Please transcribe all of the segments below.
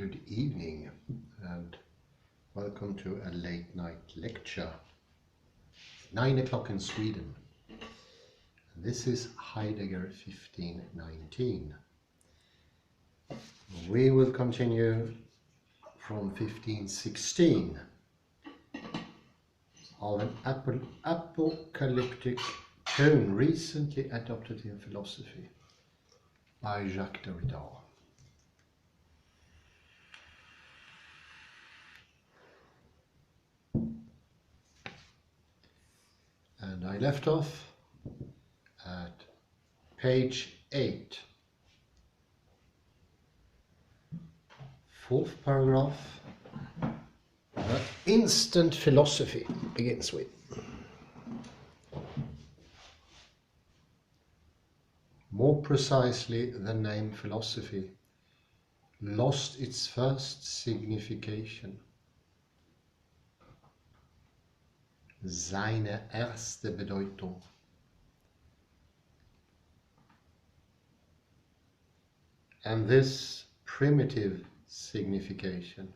Good evening and welcome to a late night lecture. 9 o'clock in Sweden. This is Heidegger 1519. We will continue from 1516 of an apocalyptic tone recently adopted in philosophy by Jacques Derrida. And I left off at page 8, fourth paragraph. The instant philosophy begins with. More precisely, the name philosophy lost its first signification. Seine erste Bedeutung. And this primitive signification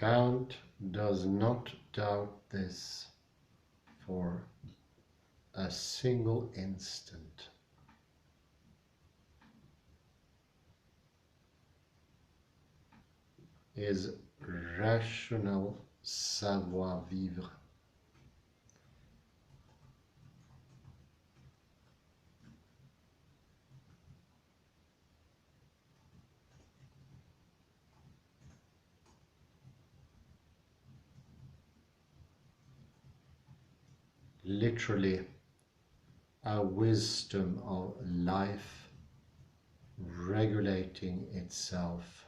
Kant does not doubt this for a single instant. His rational savoir-vivre literally a wisdom of life regulating itself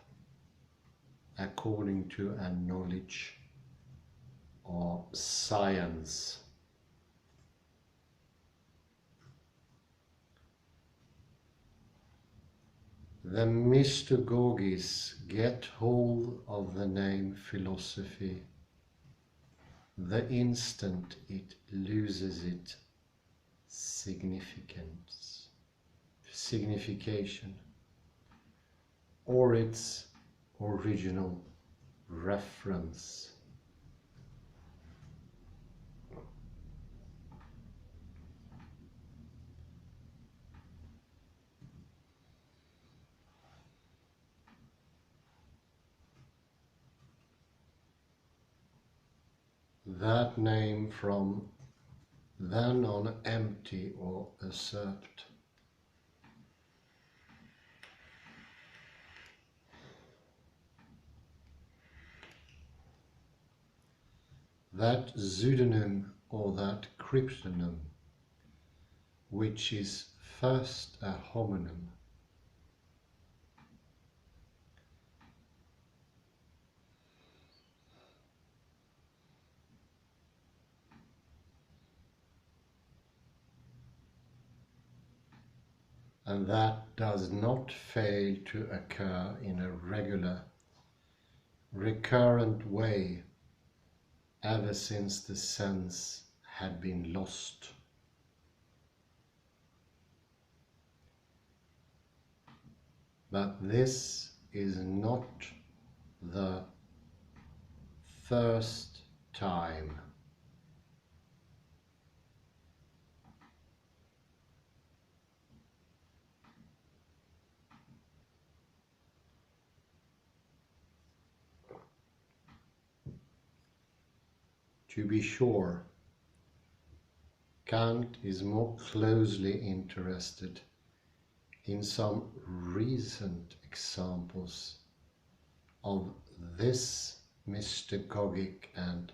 according to a knowledge or science. The mystagogies get hold of the name philosophy the instant it loses its signification, or its original reference. That name from then on empty or usurped. That pseudonym or that cryptonym, which is first a homonym, and that does not fail to occur in a regular, recurrent way ever since the sense had been lost. But this is not the first time. To be sure, Kant is more closely interested in some recent examples of this mystagogic and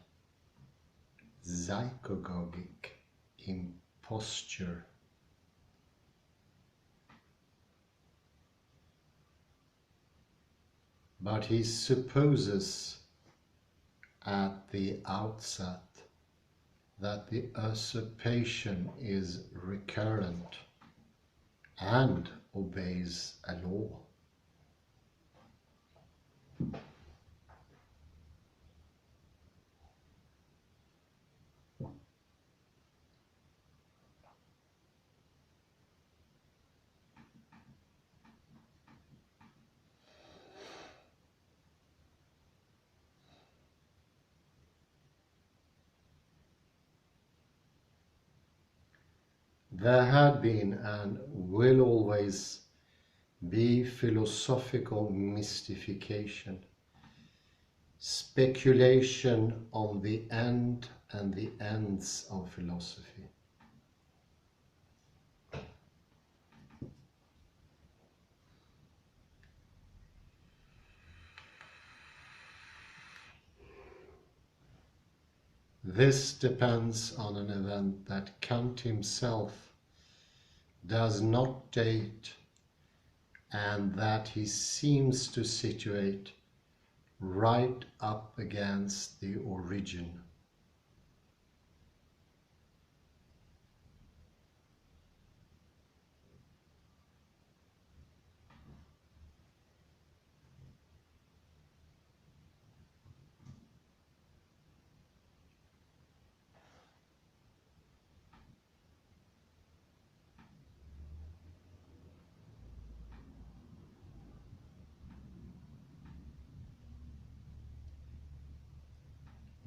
psychagogic imposture. But he supposes at the outset that the usurpation is recurrent and obeys a law. There had been and will always be philosophical mystification, speculation on the end and the ends of philosophy. This depends on an event that Kant himself does not date and that he seems to situate right up against the origin.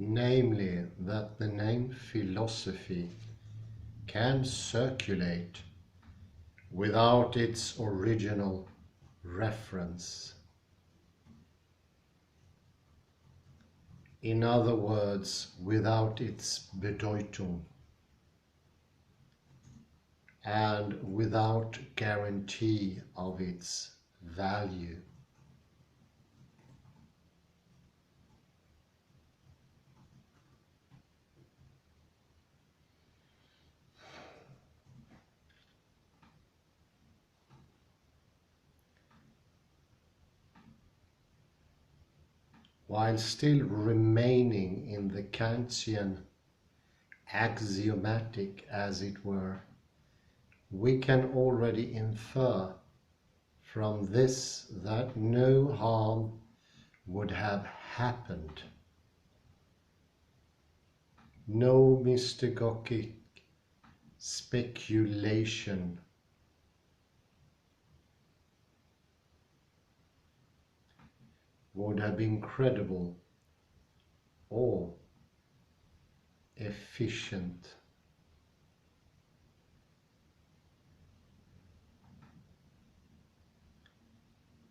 Namely, that the name philosophy can circulate without its original reference. In other words, without its Bedeutung, and without guarantee of its value. While still remaining in the Kantian axiomatic, as it were, we can already infer from this that no harm would have happened. No mystagogic speculation would have been credible or efficient.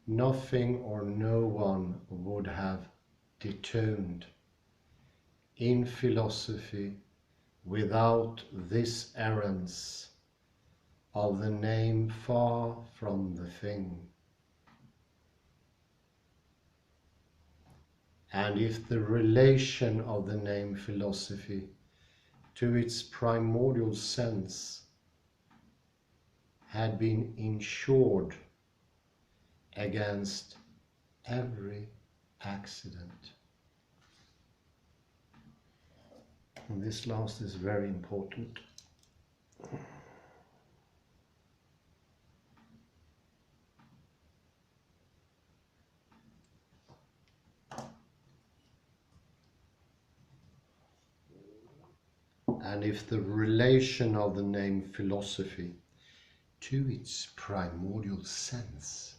Nothing or no one would have detoned in philosophy without this errance of the name far from the thing. And if the relation of the name philosophy to its primordial sense had been insured against every accident. And this last is very important. And if the relation of the name philosophy to its primordial sense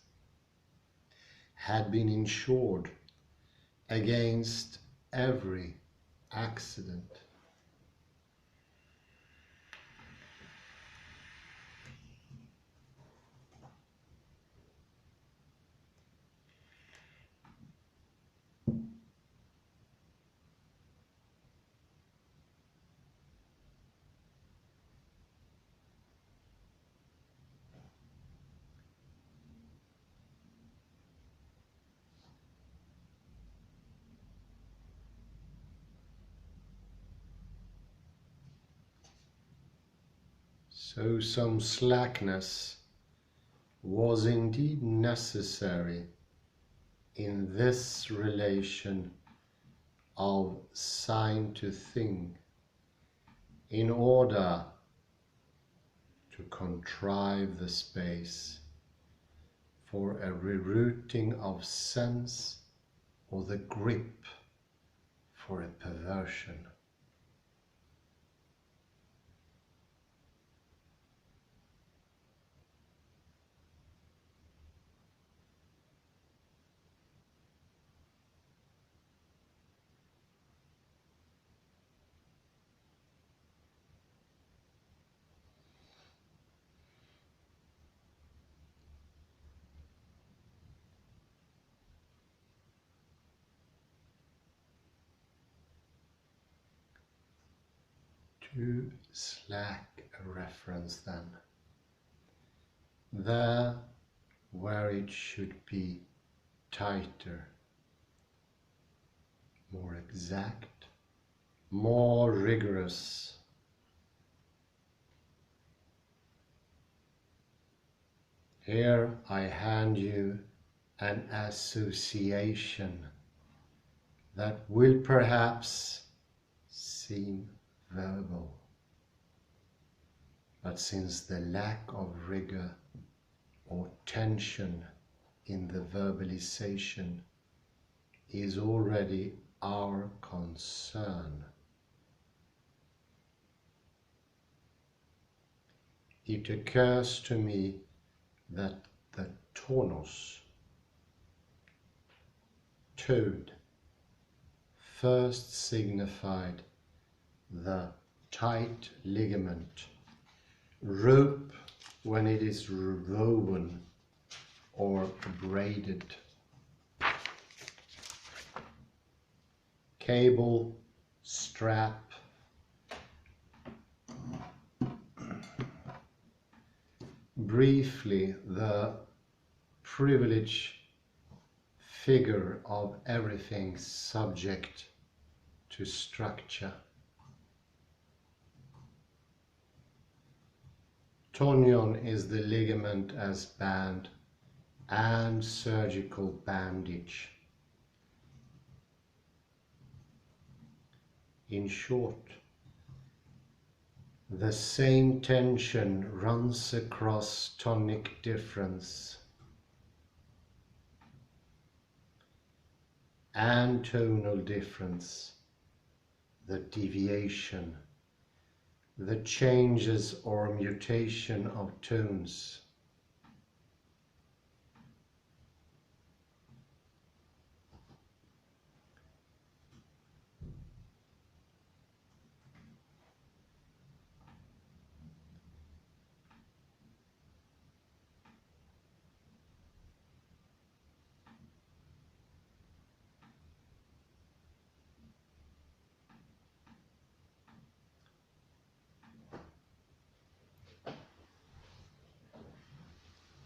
had been insured against every accident, so some slackness was indeed necessary in this relation of sign to thing, in order to contrive the space for a rerouting of sense or the grip for a perversion. To slack a reference then, there where it should be tighter, more exact, more rigorous. Here I hand you an association that will perhaps seem verbal, but since the lack of rigor or tension in the verbalization is already our concern, it occurs to me that the tonus, toad, first signified the tight ligament, rope when it is woven or braided, cable, strap, briefly the privileged figure of everything subject to structure. Tonion is the ligament as band and surgical bandage. In short, the same tension runs across tonic difference and tonal difference, the deviation, the changes or mutation of tones.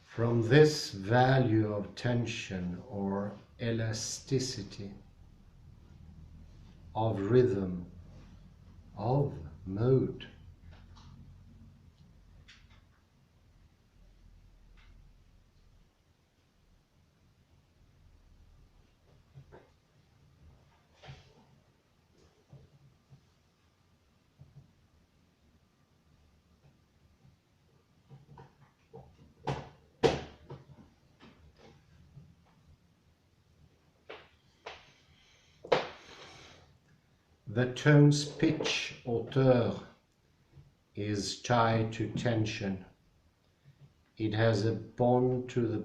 From this value of tension or elasticity, of rhythm, of mode, the tone's pitch, hauteur, is tied to tension. It has a bond to the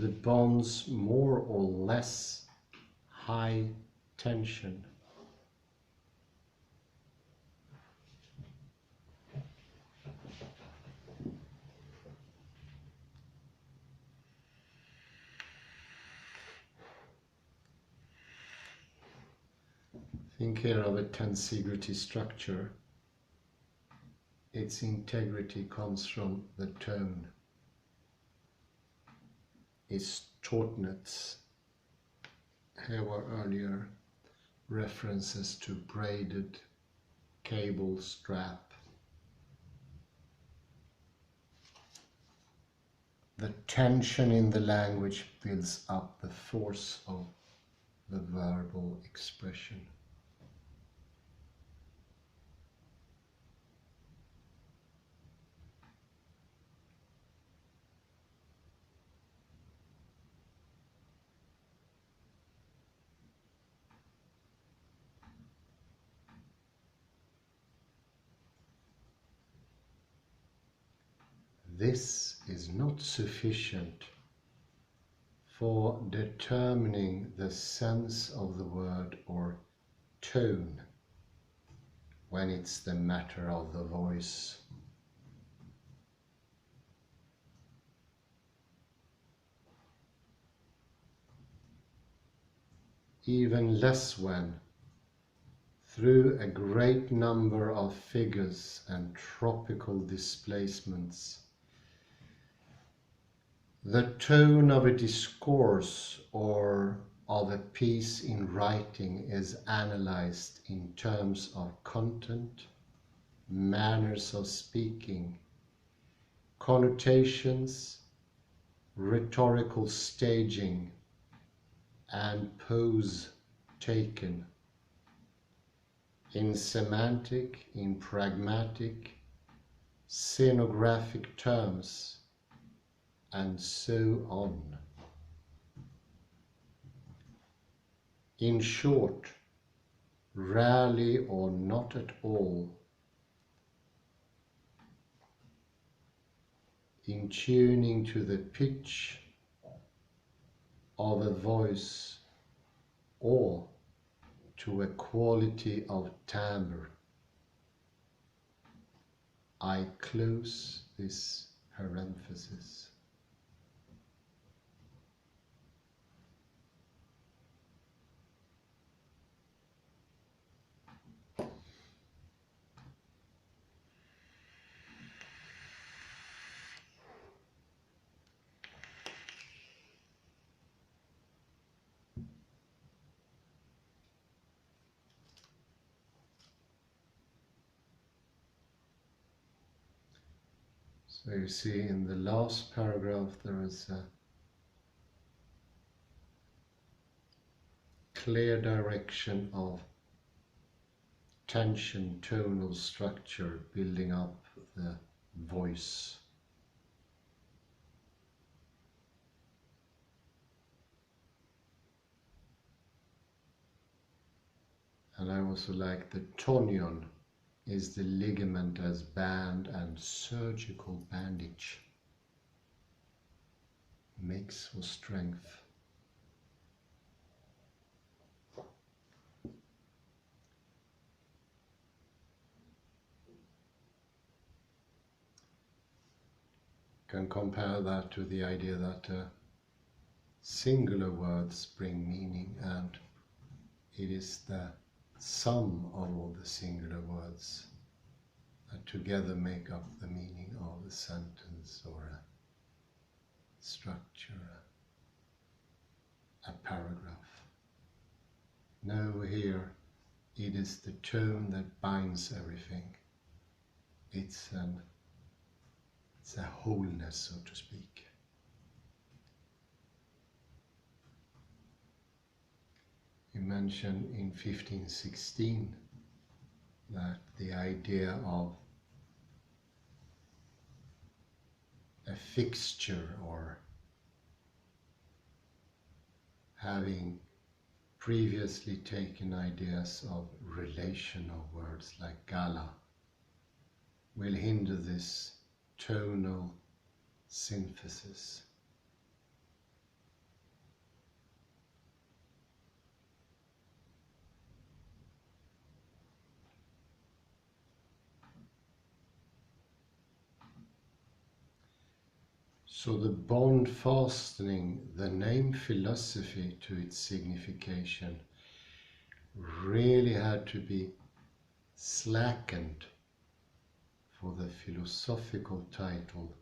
bond's more or less high tension. Think here of a tensegrity structure. Its integrity comes from the tone. Its tautness. Here were earlier references to braided cable strap. The tension in the language builds up the force of the verbal expression. this is not sufficient for determining the sense of the word or tone when it's the matter of the voice. Even less when, through a great number of figures and tropical displacements, the tone of a discourse or of a piece in writing is analyzed in terms of content, manners of speaking, connotations, rhetorical staging, and pose taken, in semantic, in pragmatic, scenographic terms, and so on. In short, rarely or not at all, in tuning to the pitch of a voice or to a quality of timbre. I close this parenthesis. So you see in the last paragraph there is a clear direction of tension, tonal structure building up the voice. And I also like the tonion is the ligament as band and surgical bandage. Makes for strength. Can compare that to the idea that singular words bring meaning, and it is the sum of all the singular words that together make up the meaning of a sentence or a structure, a paragraph. No, here it is the tone that binds everything. It's a wholeness, so to speak. You mentioned in 1516 that the idea of a fixture or having previously taken ideas of relation of words like gala will hinder this tonal synthesis. So the bond fastening the name philosophy to its signification really had to be slackened for the philosophical title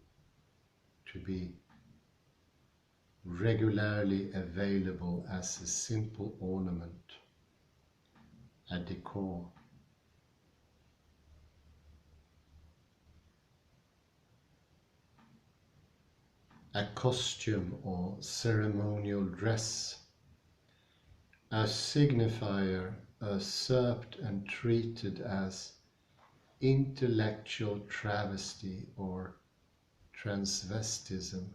to be regularly available as a simple ornament, a decor. A costume or ceremonial dress, a signifier usurped and treated as intellectual travesty or transvestism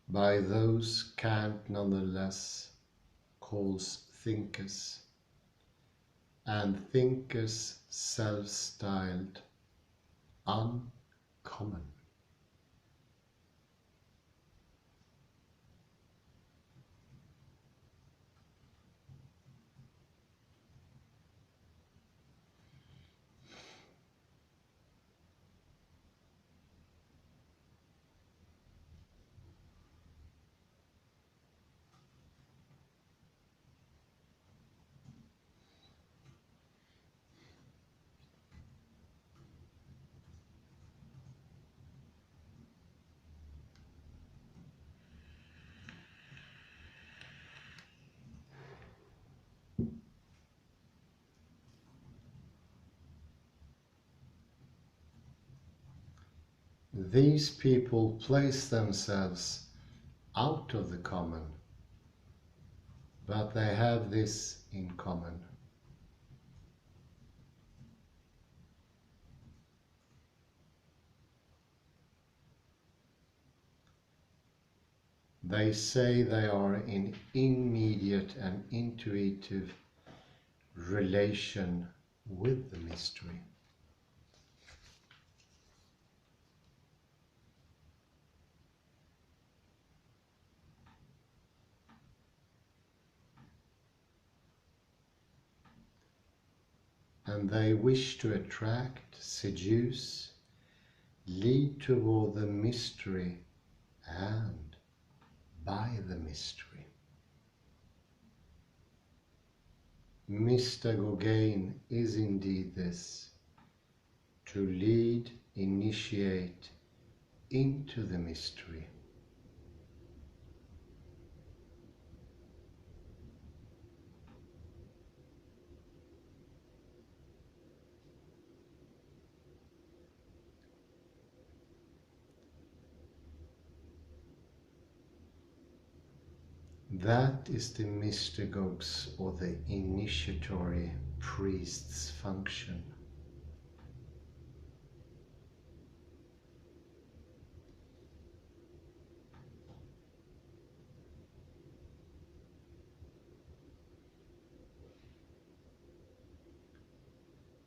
by those Kant nonetheless calls thinkers, and thinkers self-styled uncommon. These people place themselves out of the common, but they have this in common. They say they are in immediate and intuitive relation with the mystery. And they wish to attract, seduce, lead toward the mystery and by the mystery. Mystagogein is indeed this, to lead, initiate into the mystery. That is the mystagogue's or the initiatory priest's function.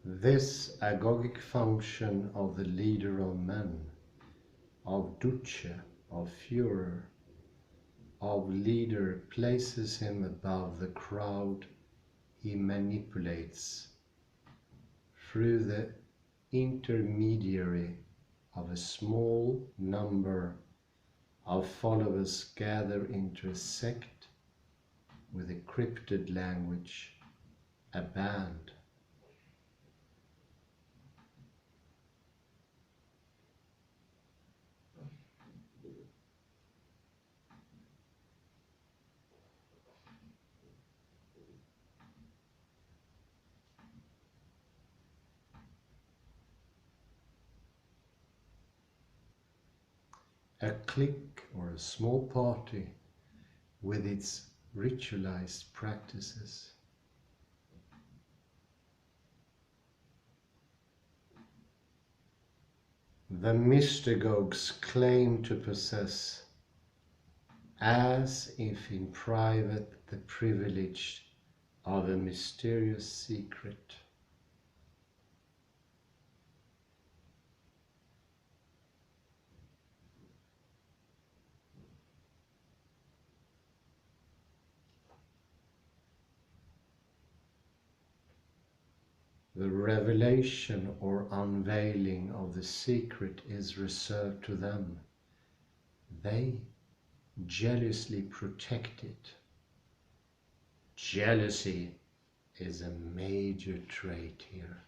This agogic function of the leader of men, of Duce, of Führer, of leader places him above the crowd he manipulates through the intermediary of a small number of followers gathered into a sect with a cryptid language, a band. A clique or a small party with its ritualized practices. The mystagogues claim to possess, as if in private, the privilege of a mysterious secret. The revelation or unveiling of the secret is reserved to them. They jealously protect it. Jealousy is a major trait here.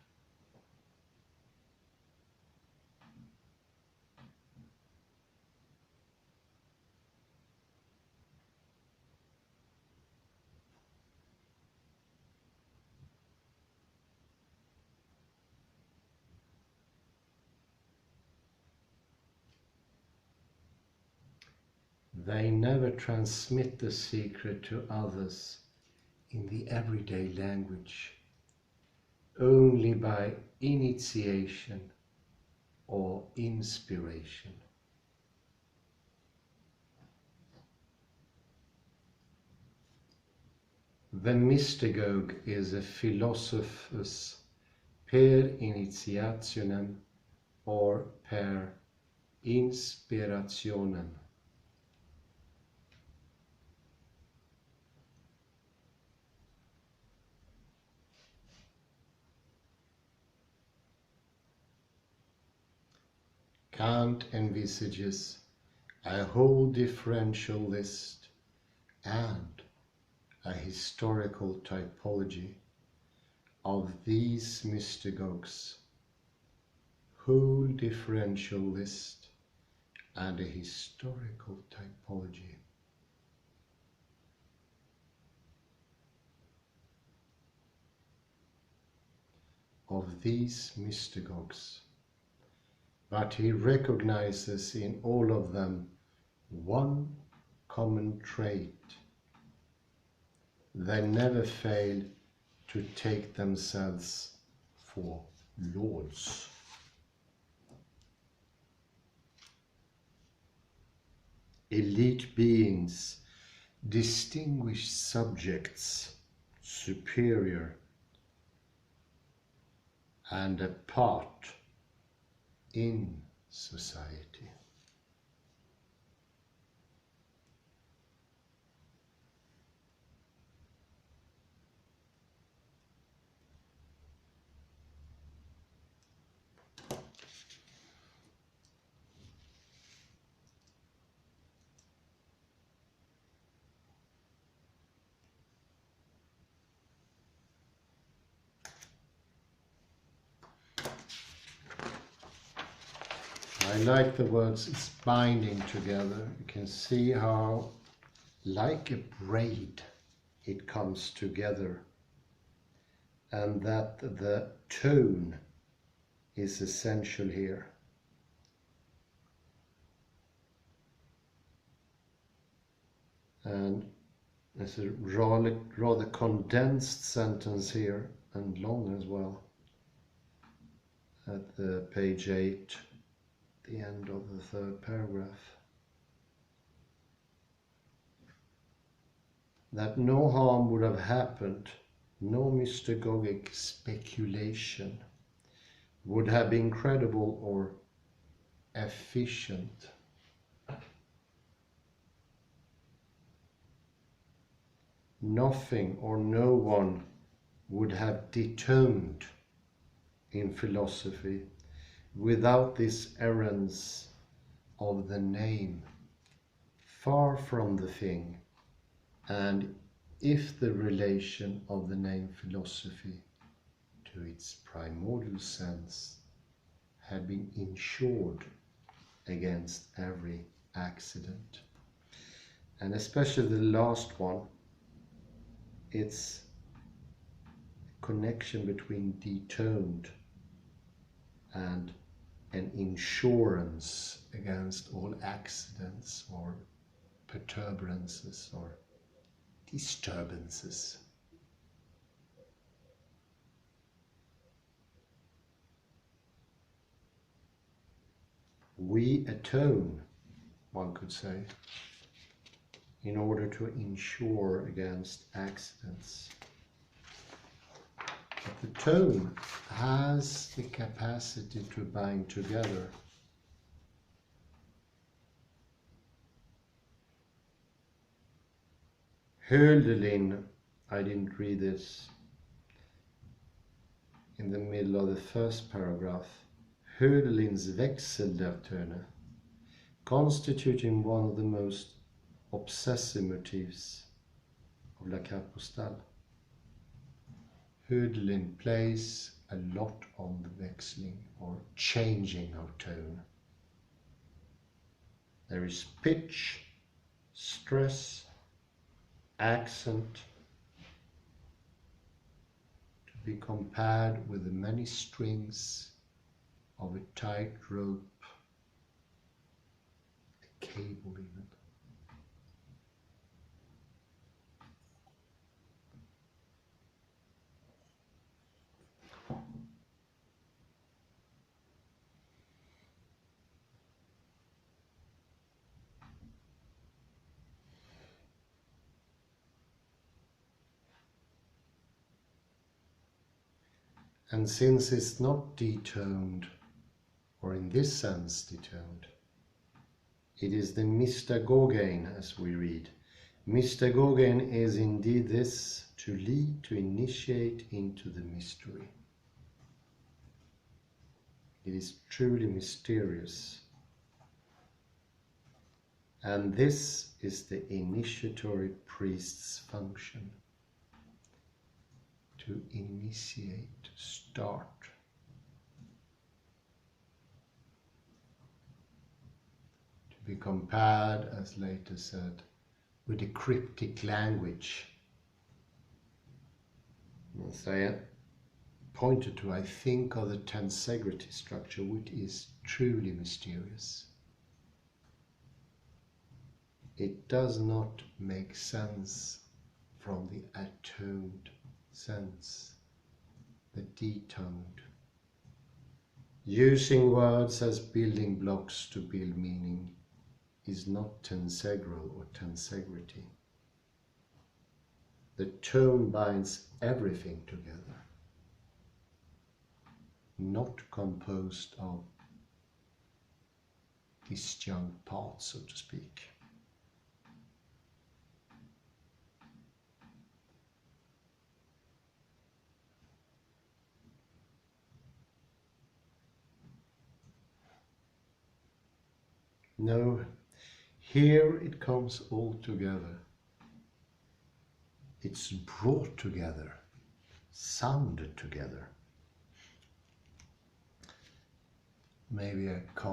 They never transmit the secret to others in the everyday language, only by initiation or inspiration. The mystagogue is a philosophus per initiationem or per inspirationem. Kant envisages a whole differential list and a historical typology of these mystagogues, whole differential list and a historical typology. Of these mystagogues, but he recognizes in all of them one common trait. They never fail to take themselves for lords. Elite beings, distinguished subjects, superior and a part in society. I like the words "it's binding together." You can see how, like a braid, it comes together, and that the tone is essential here. And there's a rather condensed sentence here, and long as well, at the page 8. The end of the third paragraph, that no harm would have happened, no mystagogic speculation would have been credible or efficient. Nothing or no one would have detoned in philosophy without this errance of the name, far from the thing, and if the relation of the name philosophy to its primordial sense had been insured against every accident. And especially the last one, it's a connection between detoned and an insurance against all accidents or perturbances or disturbances. We atone, one could say, in order to insure against accidents. But the tone has the capacity to bind together. Hölderlin, I didn't read this in the middle of the first paragraph, Hölderlin's växeldertöne, constituting one of the most obsessive motifs of La Carte Postale. Hölderlin plays a lot on the växling or changing of tone. There is pitch, stress, accent, to be compared with the many strings of a tight rope, a cable even. And since it's not detoned, or in this sense detoned, it is the mystagogein, as we read. Mystagogein is indeed this, to lead, to initiate into the mystery. It is truly mysterious. And this is the initiatory priest's function. To initiate, to start. To be compared, as later said, with the cryptic language. Man säger pointed to, I think of the tensegrity structure, which is truly mysterious. It does not make sense from the atoned sense, the detoned. Using words as building blocks to build meaning is not tensegral or tensegrity. The tone binds everything together, not composed of disjunct parts, so to speak. No, here it comes all together. It's brought together, sounded together. Maybe a